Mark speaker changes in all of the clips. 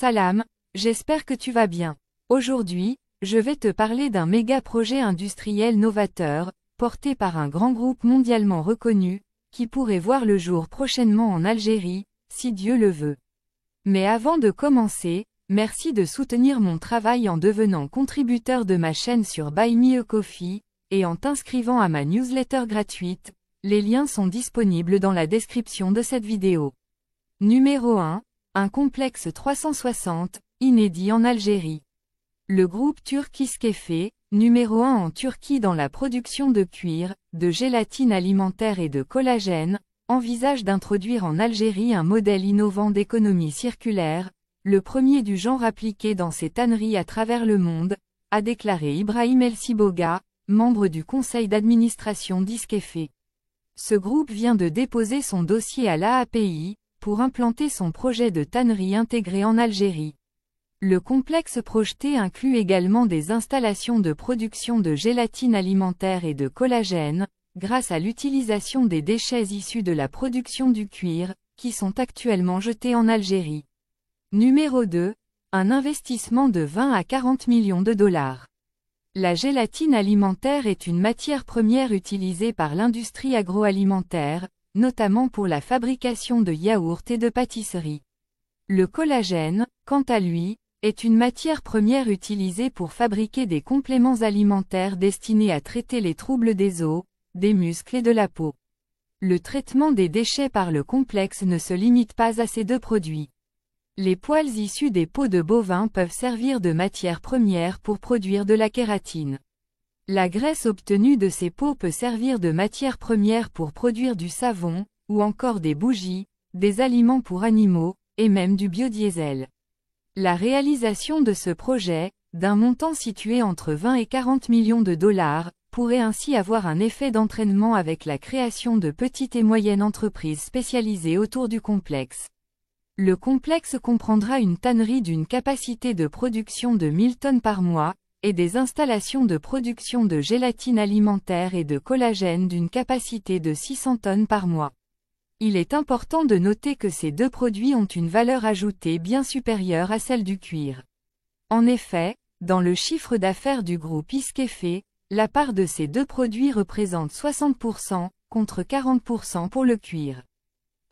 Speaker 1: Salam, j'espère que tu vas bien. Aujourd'hui, je vais te parler d'un méga projet industriel novateur, porté par un grand groupe mondialement reconnu, qui pourrait voir le jour prochainement en Algérie, si Dieu le veut. Mais avant de commencer, merci de soutenir mon travail en devenant contributeur de ma chaîne sur Buy Me a Coffee, et en t'inscrivant à ma newsletter gratuite. Les liens sont disponibles dans la description de cette vidéo. Numéro 1. Un complexe 360, inédit en Algérie. Le groupe turc İSKEFE, numéro 1 en Turquie dans la production de cuir, de gélatine alimentaire et de collagène, envisage d'introduire en Algérie un modèle innovant d'économie circulaire, le premier du genre appliqué dans ses tanneries à travers le monde, a déclaré Ibrahim El-Siboga, membre du conseil d'administration d'İSKEFE. Ce groupe vient de déposer son dossier à l'AAPI, pour implanter son projet de tannerie intégré en Algérie. Le complexe projeté inclut également des installations de production de gélatine alimentaire et de collagène, grâce à l'utilisation des déchets issus de la production du cuir, qui sont actuellement jetés en Algérie. Numéro 2. Un investissement de 20 à 40 millions de dollars. La gélatine alimentaire est une matière première utilisée par l'industrie agroalimentaire, notamment pour la fabrication de yaourts et de pâtisseries. Le collagène, quant à lui, est une matière première utilisée pour fabriquer des compléments alimentaires destinés à traiter les troubles des os, des muscles et de la peau. Le traitement des déchets par le complexe ne se limite pas à ces deux produits. Les poils issus des peaux de bovins peuvent servir de matière première pour produire de la kératine. La graisse obtenue de ces peaux peut servir de matière première pour produire du savon, ou encore des bougies, des aliments pour animaux, et même du biodiesel. La réalisation de ce projet, d'un montant situé entre 20 et 40 millions de dollars, pourrait ainsi avoir un effet d'entraînement avec la création de petites et moyennes entreprises spécialisées autour du complexe. Le complexe comprendra une tannerie d'une capacité de production de 1000 tonnes par mois, et des installations de production de gélatine alimentaire et de collagène d'une capacité de 600 tonnes par mois. Il est important de noter que ces deux produits ont une valeur ajoutée bien supérieure à celle du cuir. En effet, dans le chiffre d'affaires du groupe İSKEFE, la part de ces deux produits représente 60%, contre 40% pour le cuir.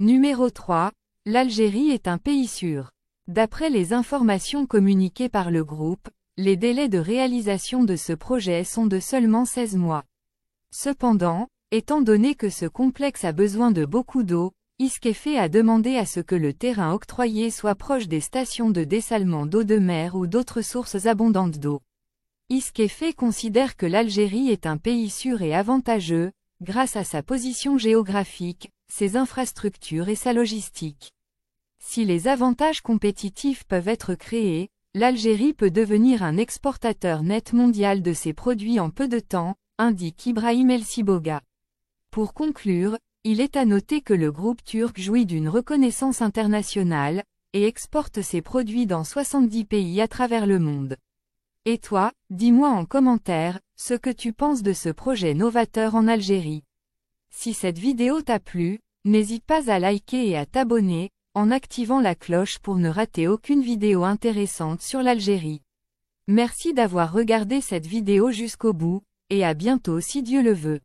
Speaker 1: Numéro 3. L'Algérie est un pays sûr. D'après les informations communiquées par le groupe, les délais de réalisation de ce projet sont de seulement 16 mois. Cependant, étant donné que ce complexe a besoin de beaucoup d'eau, İSKEFE a demandé à ce que le terrain octroyé soit proche des stations de dessalement d'eau de mer ou d'autres sources abondantes d'eau. İSKEFE considère que l'Algérie est un pays sûr et avantageux, grâce à sa position géographique, ses infrastructures et sa logistique. Si les avantages compétitifs peuvent être créés, l'Algérie peut devenir un exportateur net mondial de ses produits en peu de temps, indique Ibrahim El-Siboga. Pour conclure, il est à noter que le groupe turc jouit d'une reconnaissance internationale, et exporte ses produits dans 70 pays à travers le monde. Et toi, dis-moi en commentaire, ce que tu penses de ce projet novateur en Algérie. Si cette vidéo t'a plu, n'hésite pas à liker et à t'abonner, en activant la cloche pour ne rater aucune vidéo intéressante sur l'Algérie. Merci d'avoir regardé cette vidéo jusqu'au bout, et à bientôt si Dieu le veut.